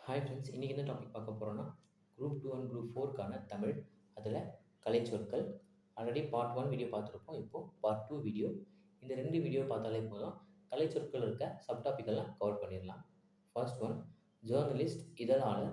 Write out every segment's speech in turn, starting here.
Hi friends, இன்றைக்கி என்ன topic பார்க்க போகிறோன்னா குரூப் 2 அண்ட் குரூப் 4க்கான தமிழ். அதில் கலைச்சொற்கள். ஆல்ரெடி பார்ட் 1 வீடியோ பார்த்துருப்போம். இப்போது பார்ட் 2 வீடியோ. இந்த 2 வீடியோ பார்த்தாலே போதும், கலைச்சொற்கள் இருக்க சப்டாபிக்கெல்லாம் கவர் பண்ணிடலாம். ஃபர்ஸ்ட் ஒன், ஜேர்னலிஸ்ட் இதழாளர்,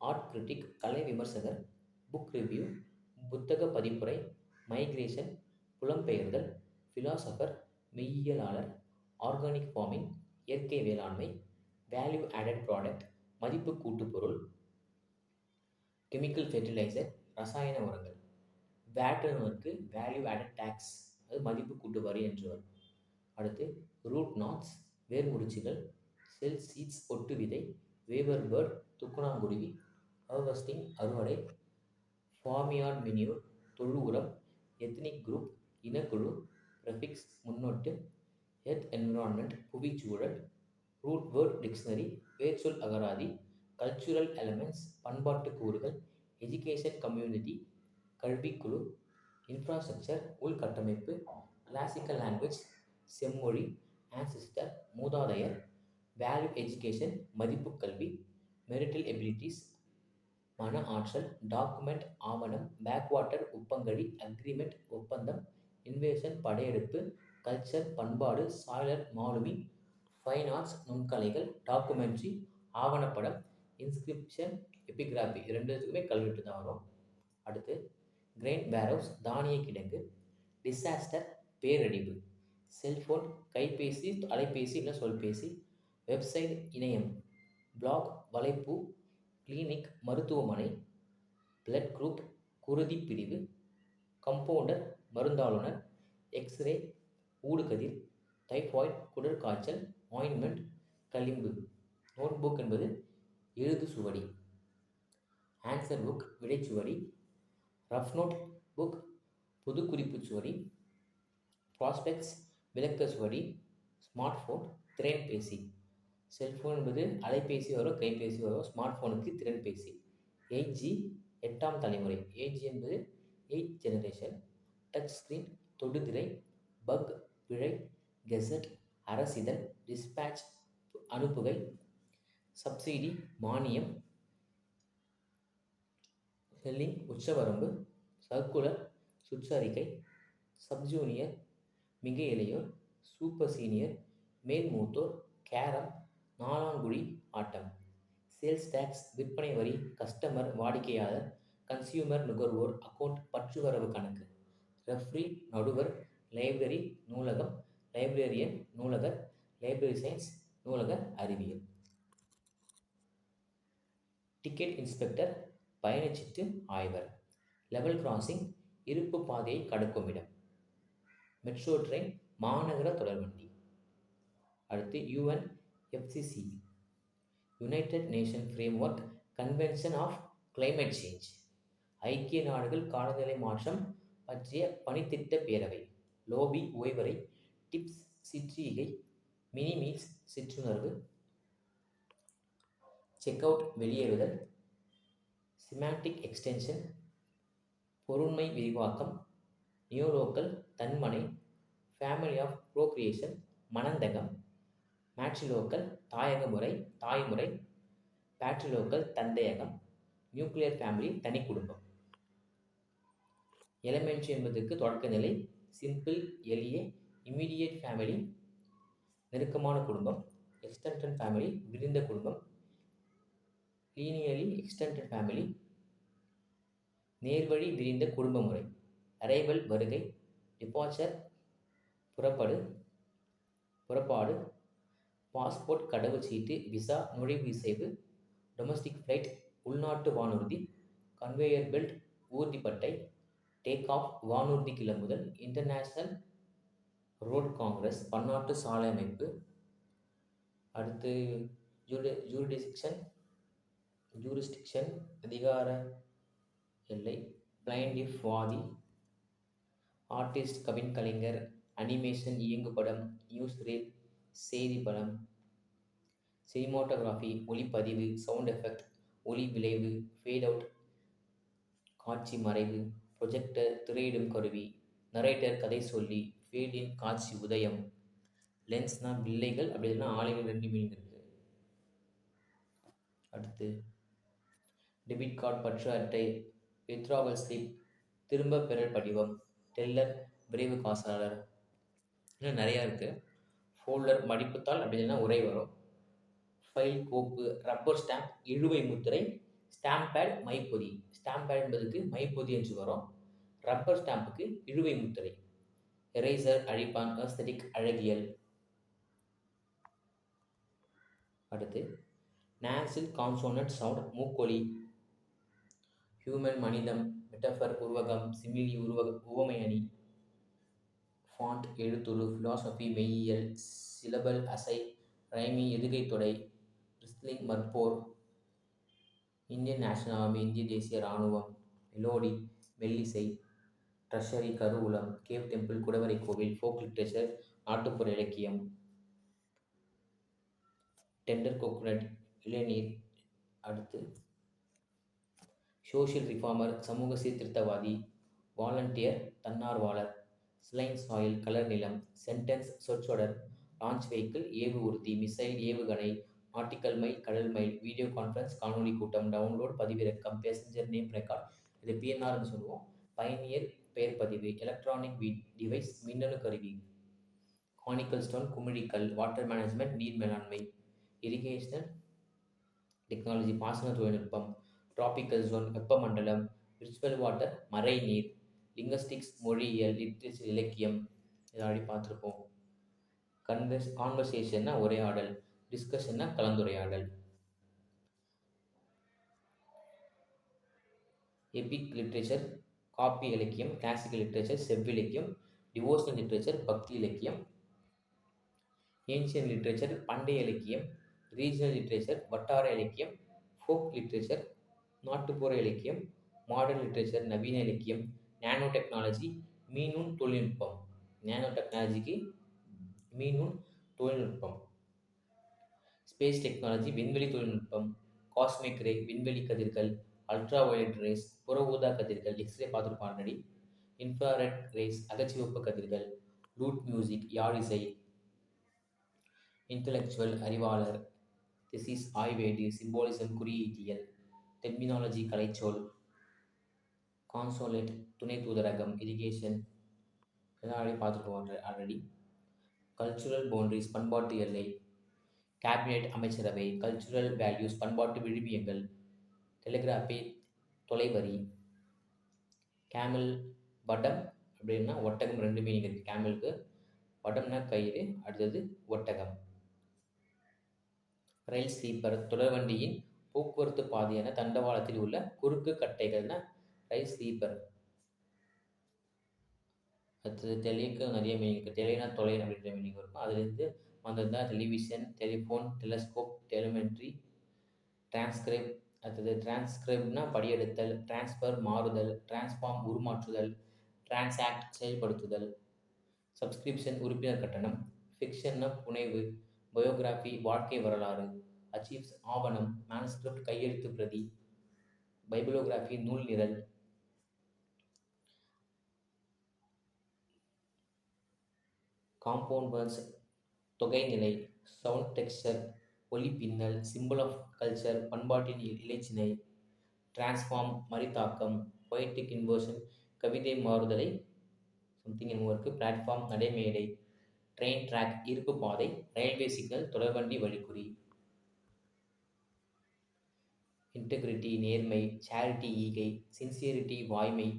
ஆர்ட் கிரிட்டிக் கலை விமர்சகர், புக் ரிவ்யூ, புத்தக பதிப்புரை, மைக்ரேஷன் புலம்பெயர்தல், ஃபிலாசபர் மெய்யியலாளர், ஆர்கானிக் ஃபார்மிங் இயற்கை வேளாண்மை, வேல்யூ ஆடட் ப்ராடக்ட் மதிப்பு கூட்டுப்பொருள், கெமிக்கல் ஃபெர்டிலைசர் ரசாயன உரங்கள். வேட்னுக்கு வேல்யூ ஆடட் டேக்ஸ், அது மதிப்பு கூட்டு வரி என்று வரும். அடுத்து ரூட் நாட்ஸ் வேர்முடிச்சுகள், செல் சீட்ஸ் ஒட்டு விதை, வேவர் பேர்ட் துக்குனாங்குருவி, ஹார்வெஸ்டிங் அறுவடை, ஃபார்மியார்ட் மெனியூர் தொழு உரம், எத்னிக் குரூப் இனக்குழு, ப்ரெஃபிக்ஸ் முன்னொட்டு, எர்த் என்விரான்மெண்ட் புவிச்சூழல், ரூட் வேர்ட் டிக்ஷனரி வேர்ச்சொல் அகராதி, கல்ச்சுரல் எலமெண்ட்ஸ் பண்பாட்டு கூறுகள், எஜுகேஷன் கம்யூனிட்டி கல்விக்குழு, இன்ஃப்ராஸ்ட்ரக்சர் உள்கட்டமைப்பு, கிளாசிக்கல் லாங்குவேஜ் செம்மொழி, ஆன்சிஸ்டர் மூதாதையர், வேல்யூ எஜுகேஷன் மதிப்பு கல்வி, மெரிட்டல் எபிலிட்டிஸ் மன ஆற்றல், டாக்குமெண்ட் ஆவணம், பேக்வாட்டர் உப்பங்கழி அக்ரிமெண்ட் ஒப்பந்தம், இன்வேஷன் படையெடுப்பு, கல்ச்சர் பண்பாடு, சாய்லர் மாலுமி, ஃபைன் ஆர்ட்ஸ் நுண்கலைகள், டாக்குமெண்ட்ரி ஆவணப்படம், இன்ஸ்கிரிப்ஷன் எபிகிராபி. ரெண்டுத்துக்குமே கல்வெட்டு தான் வரும். அடுத்து கிரெயின் வேர்ஹவுஸ் தானிய கிடங்கு, டிசாஸ்டர் பேரழிவு, செல்ஃபோன் கைபேசி அலைபேசி இல்லை சொல்பேசி, வெப்சைட் இணையம், பிளாக் வலைப்பூ, கிளினிக் மருத்துவமனை, பிளட் குரூப் குருதி பிரிவு, கம்பவுண்டர் மருந்தாளுநர், எக்ஸ்ரே ஊடுகதிர், டைஃபாய்டு குடற்காய்ச்சல், ஆயின்மெண்ட் களிம்பு. நோட்புக் என்பது எழுது சுவடி, ஆன்சர் புக் விடைச்சுவடி, ரஃப் நோட் புக் புதுக்குறிப்பு சுவடி, ப்ராஸ்பெக்ட்ஸ் விளக்க சுவடி, ஸ்மார்ட் ஃபோன் திறன்பேசி. செல்ஃபோன் என்பது அலைபேசி வரும், கைபேசி வரும். ஸ்மார்ட் ஃபோனுக்கு திறன்பேசி. 8G 8ஆம் தலைமுறை. 8G என்பது 8th ஜெனரேஷன். டச் ஸ்க்ரீன் தொடுதிரை, பக் பிழை, கெசட் அரசிதழ், டிஸ்பேட்ச் அனுப்புகை, சப்சிடி மானியம், செல்லிங் உச்சவரம்பு, சர்க்குலர் சுற்றறிக்கை, சப்ஜூனியர் மிக இளையோர், சூப்பர் சீனியர் மேல் மூத்தோர், கேரம் நாலாங்குழி ஆட்டம், சேல்ஸ் டேக்ஸ் விற்பனை வரி, கஸ்டமர் வாடிக்கையாளர், கன்சியூமர் நுகர்வோர், அக்கவுண்ட் பற்றுவரவு கணக்கு, ரெஃப்ரி நடுவர், லைப்ரரி நூலகம், லைப்ரரியன் நூலகர், லைப்ரரி சயின்ஸ் நூலக அறிவியல். டிக்கெட் இன்ஸ்பெக்டர் பயணச்சீட்டு ஆய்வர், லெவல் கிராசிங் இருப்பு பாதையை கடக்கும் இடம், மெட்ரோ ட்ரெயின் மாநகர தொடர்வண்டி. அடுத்து UNFCCC united nation framework convention of climate change, ஐக்கிய நாடுகள் காலநிலை மாற்றம் பற்றிய பணித்திட்ட பேரவை, லோபி ஓய்வறை, டிப்ஸ் சிற்றீகை, மினி மீட்ஸ் சிற்றுணர்வு, செக் அவுட் வெளியேறுதல், சிமாண்டிக் எக்ஸ்டென்ஷன் பொருண்மை விரிவாக்கம், நியோலோக்கல் தன்மனை, ஃபேமிலி ஆஃப் ப்ரோக்ரியேஷன் மனந்தகம், மேட்ரிலோக்கல் தாயக முறை தாய்முறை, பேட்ரிலோக்கல் தந்தையகம், நியூக்ளியர் ஃபேமிலி தனி குடும்பம். எலிமெண்ட்ரி என்பதற்கு தொடக்க நிலை, சிம்பிள் எளிய, இம்மீடியட் ஃபேமிலி நெருக்கமான குடும்பம், எக்ஸ்டெண்டட் ஃபேமிலி விரிந்த குடும்பம், லீனியர்லி எக்ஸ்டெண்டட் ஃபேமிலி நேர்வழி விரிந்த குடும்ப முறை, அரைவல் வருகை, டிபார்ச்சர் புறப்பாடு, பாஸ்போர்ட் கடவுச்சீட்டு, விசா நுழைவு இசைவு, டொமஸ்டிக் ஃப்ளைட் உள்நாட்டு வானூர்தி, கன்வேயர் பெல்ட் ஊர்திப்பட்டை, டேக் ஆஃப் வானூர்தி கிளம்புதல், இன்டர்நேஷ்னல் ரோட் காங்கிரஸ் பன்னாட்டு சாலை அமைப்பு. அடுத்து ஜூரிஸ்டிக்ஷன் அதிகார எல்லை, பிளைண்டிஃப் வாதி, ஆர்டிஸ்ட் கவின் கலைஞர், அனிமேஷன் இயங்குபடம், நியூஸ் ரீல் செய்தி படம், சினிமாட்டோகிராஃபி ஒளிப்பதிவு, சவுண்ட் எஃபெக்ட் ஒளி விளைவு, ஃபேட் அவுட் காட்சி மறைவு, ப்ரொஜெக்டர் திரையிடும் கருவி, நரேட்டர் கதை சொல்லி, ஃபேட் இன் காட்சி உதயம், லென்ஸ்னால் பிள்ளைகள், அப்படி இல்லைன்னா ஆலைகள், ரெண்டு மீனிங் இருக்குது. அடுத்து டெபிட் கார்டு பற்று அட்டை, வித்ட்ராவல் ஸ்லிப், திரும்ப பெறல் படிவம், டெல்லர், விரைவு காசாளர், இன்னும் நிறையா இருக்குது. ஃபோல்டர் மடிப்புத்தாள் அப்படி இல்லைன்னா உரை வரும். ஃபைல் கோப்பு, ரப்பர் ஸ்டாம்ப், இழுவை முத்திரை, ஸ்டாம்ப் பேட், மைப்பொதி. ஸ்டாம்ப் பேட் என்பதுக்கு மைப்பொதி என்று வரும். ரப்பர் ஸ்டாம்புக்கு இழுவை முத்திரை. எரேசர், அழிப்பான், அஸ்தட்டிக், அழகியல். அடுத்து நாசில் கான்சோனன்ட் சவுண்ட், மூக்கொலி. ஹியூமன், மனிதம், மெட்டஃபர், உருவகம், சிமிலி, உவமை அணி. ஃபாண்ட், எழுத்துரு, ஃபிலாசபி, மெய்யியல், சிலபல், அசை, ரைமி, எதுகை தொடை, ரிஸ்லிங், மற்போர். இந்தியன் நேஷனல் ஆர்மி, இந்திய தேசிய இராணுவம். மெலோடி, மெல்லிசை. ட்ரெஷரி, கருவூலம். கேவ் டெம்பிள், குடவரை கோவில். ஃபோக் லிட்ரேச்சர், நாட்டுப்புற இலக்கியம். டெண்டர் கோகோனட், இளநீர். அடுத்து சோஷியல் ரிஃபார்மர், சமூக சீர்திருத்தவாதி. வாலண்டியர், தன்னார்வலர். ஸ்லைன் சாயில், கலர் நிலம். சென்டென்ஸ், சொற்றொடர். லான்ச் வெஹிக்கிள், ஏவு ஊர்தி. மிசைல், ஏவுகணை. நாட்டிக்கல் மைல், கடல் மைல். வீடியோ கான்ஃபரன்ஸ், காணொலி கூட்டம். டவுன்லோட், பதிவிறக்கம். பேசஞ்சர் நேம் ரெக்கார்ட், இது பிஎன்ஆர்னு சொல்லுவோம். பயணியர் பெயர் பதிவு. எலக்ட்ரானிக் டிவைஸ், மின்னணு கருவி. கானிக்கல் ஸ்டோன், குமிழிக்கல். வாட்டர் மேனேஜ்மெண்ட், நீர் மேலாண்மை. இரிகேஷன் டெக்னாலஜி, பாசன தொழில்நுட்பம். டிராபிக்கல் ஜோன், வெப்பமண்டலம். விர்ச்சுவல் வாட்டர், மறை நீர். லிங்கஸ்டிக்ஸ், மொழியியல். லிட்ரேச்சர், இலக்கியம். இதை பார்த்துருப்போம். கான்வர்சேஷன்னா உரையாடல். டிஸ்கஷன்னா கலந்துரையாடல். எபிக் லிட்ரேச்சர், காப்பி இலக்கியம். கிளாசிக்கல் லிட்ரேச்சர், செவ்விலக்கியம். டிவோஷனல் லிட்ரேச்சர், பக்தி இலக்கியம். ஏன்ஷியன் லிட்ரேச்சர், பண்டைய இலக்கியம். ரீஜனல் லிட்ரேச்சர், வட்டார இலக்கியம். ஃபோக் லிட்ரேச்சர், நாட்டுப்புற இலக்கியம். மாடர்ன் லிட்ரேச்சர், நவீன இலக்கியம். நானோ டெக்னாலஜி, மீநுண் தொழில்நுட்பம். நானோ டெக்னாலஜிக்கு மீநுண் தொழில்நுட்பம். ஸ்பேஸ் டெக்னாலஜி, விண்வெளி தொழில்நுட்பம். காஸ்மிக் ரே, விண்வெளி கதிர்கள். அல்ட்ரா வயலட் ரேஸ், புற ஊதா கதிர்கள். எக்ஸ்ரே பார்த்துருப்போம் ஆல்ரெடி. இன்ஃப்ராரெட் ரேஸ், அகச்சிவப்பு கதிர்கள். லூட் மியூசிக், யாழிசை. இன்டலெக்சுவல், அறிவாளர். திசிஸ், ஆய்வேடு. சிம்போலிசம், குறியீட்டியல். டெர்மினாலஜி, கலைச்சொல். கான்சோலேட், துணை தூதரகம். இரிகேஷன், இதெல்லாம் பார்த்துருப்போம் ஆல்ரெடி. கல்ச்சுரல் பவுண்டரிஸ், பண்பாட்டு எல்லை. கேபினெட், அமைச்சரவை. கல்ச்சுரல் வேல்யூஸ், பண்பாட்டு விழுமியங்கள். டெலிகிராஃபி, தொலைவரி. கேமல், வடம் அப்படின்னா ஒட்டகம். ரெண்டு மீனிங் இருக்குது கேமலுக்கு. வடம்னா கயிறு, அடுத்தது ஒட்டகம். ரயில் ஸ்லீப்பர், தொடர்வண்டியின் போக்குவரத்து பாதையான தண்டவாளத்தில் உள்ள குறுக்கு கட்டைகள்னா ரயில் ஸ்லீப்பர். அடுத்தது டெலிக்கு நிறைய மீனிங் இருக்குது. டெலினா தொலை அப்படின்ற மீனிங் இருக்கும். அதுலேருந்து வந்தது தான் television, telephone, telescope, telemetry. Transcribe, அடுத்தது டிரான்ஸ்கிரைப்னா படியெடுத்தல். டிரான்ஸ்ஃபர், மாறுதல். டிரான்ஸ்ஃபார்ம், உருமாற்றுதல். டிரான்சாக்ட், செயல்படுத்துதல். சப்ஸ்கிரிப்ஷன், உறுப்பினர் கட்டணம். ஃபிக்ஷன்னா புனைவு. பயோகிராஃபி, வாழ்க்கை வரலாறு. அச்சீவ்ஸ், ஆவணம். மேனுஸ்கிரிப்ட், கையெழுத்து பிரதி. பைபிளோகிராஃபி, நூல் நிரல். காம்பவுண்ட் வேர்ட்ஸ், தொகைநிலை. சவுண்ட் டெக்ஸ்சர், ஒலி பின்னல். சிம்பிள் ஆஃப் கல்ச்சர், பண்பாட்டின் இலைச்சினை. டிரான்ஸ்ஃபார்ம், மறித்தாக்கம். பொயட்டிக் இன்வர்ஷன், கவிதை மாறுதலை சம்திங் என்னவோ. பிளாட்ஃபார்ம், நடைமேடை. ட்ரெயின் ட்ராக், இருப்பு பாதை. ரயில்வே சிக்னல், தொடர்வண்டி வழிக்குறி. இன்டெகிரிட்டி, நேர்மை. சேரிட்டி, ஈகை. சின்சியரிட்டி, வாய்மை.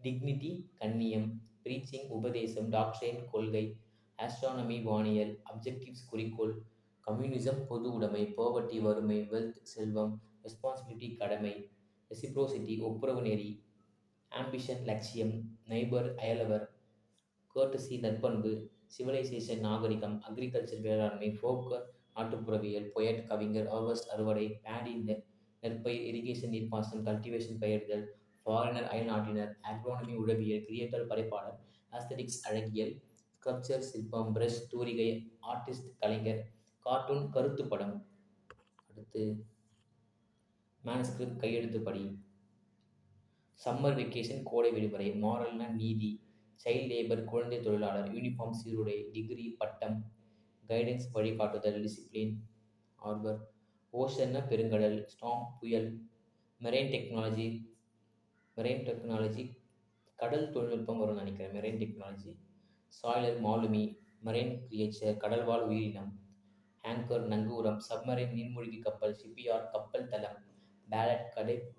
டிக்னிட்டி, கண்ணியம். ப்ரீச்சிங், உபதேசம். டாக்ட்ரைன், கொள்கை. ஆஸ்ட்ரானமி, வானியல். அப்ஜெக்டிவ்ஸ், குறிக்கோள். கம்யூனிசம், பொது உடைமை. போவர்ட்டி, வறுமை. வெல்த், செல்வம். ரெஸ்பான்சிபிலிட்டி, கடமை. ரெசிப்ரோசிட்டி, ஒப்புரவு நெறி. ஆம்பிஷன், லட்சியம். நெய்பர், அயலவர். கோர்டசி, நற்பண்பு. சிவிலைசேஷன், நாகரிகம். அக்ரிகல்ச்சர், வேளாண்மை. ஃபோக், நாட்டுப்புறவியல். பொயட், கவிஞர். ஹார்வெஸ்ட், அறுவடை. பேடி, நெற்பயிர். இரிகேஷன், நீர்ப்பாசனம். கல்டிவேஷன், பெயர்தல். ஃபாரினர், அயல்நாட்டினர். ஆக்ரோனமி, உளவியல். கிரியேட்டர், படைப்பாளர். ஆஸ்தெடிக்ஸ், அழகியல். ஸ்கல்ப்சர், சிற்பம். பிரஷ், தூரிகை. ஆர்டிஸ்ட், கலைஞர். கார்ட்டூன், கருத்து படம். அடுத்து மேனுஸ்கிரிப்ட், கையெழுத்து படி. சம்மர் வெக்கேஷன், கோடை விடுமுறை. மாரல்னா நீதி. சைல்ட் லேபர், குழந்தை தொழிலாளர். யூனிஃபார்ம், சீருடை. டிகிரி, பட்டம். கைடன்ஸ், வழிகாட்டுதல். Discipline, Arbor. ஓஷன்னா பெருங்கடல், ஸ்டார்ம் புயல், மெரைன் டெக்னாலஜி மெரைன் டெக்னாலஜி கடல் தொழில்நுட்பம் வரும்னு நினைக்கிறேன். மெரைன் டெக்னாலஜி, சாயிலர் மாலுமி, மெரைன் கிரியேச்சர் கடல்வாழ் உயிரினம், ஆங்கர் நங்கூரம், சப்மரைன் நீர்மூழ்கி கப்பல், ஷிப்யார்ட் கப்பல் தளம், பேலட்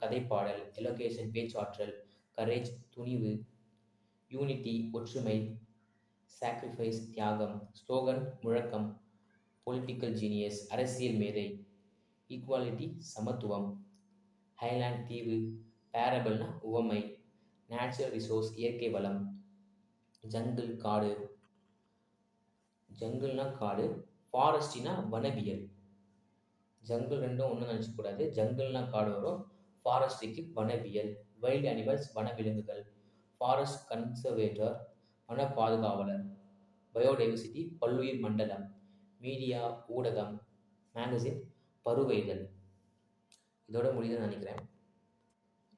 கதைப்பாடல், எலோகேஷன் பேச்சாற்றல், கரேஜ் துணிவு, யூனிட்டி ஒற்றுமை, சாக்ரிஃபைஸ் தியாகம், ஸ்லோகன் முழக்கம், பொலிட்டிக்கல் ஜீனியஸ் அரசியல் மேதை, ஈக்குவாலிட்டி சமத்துவம், ஹைலாண்ட் தீவு, பேரபிள்னா உவமை, நேச்சுரல் ரிசோர்ஸ் இயற்கை வளம், ஜங்கிள் காடு, ஜங்கிள்னா காடு, ஃபாரஸ்டினா வனவியல். ஜங்கிள் ரெண்டும் ஒன்றும் நினச்சக்கூடாது. ஜங்கிள்னா காடு வரும், ஃபாரஸ்ட்ரிக்கு வனவியல், வைல்ட் அனிமல்ஸ் வனவிலங்குகள், ஃபாரஸ்ட் கன்சர்வேட்டர் வன பாதுகாவலர், பயோடைவர்சிட்டி பல்லுயிர் மண்டலம், மீடியா ஊடகம், மேகசின் பருவ இதோட முடியுதுன்னு நினைக்கிறேன்.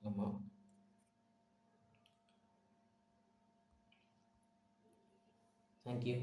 ஆமாம், தேங்க்யூ.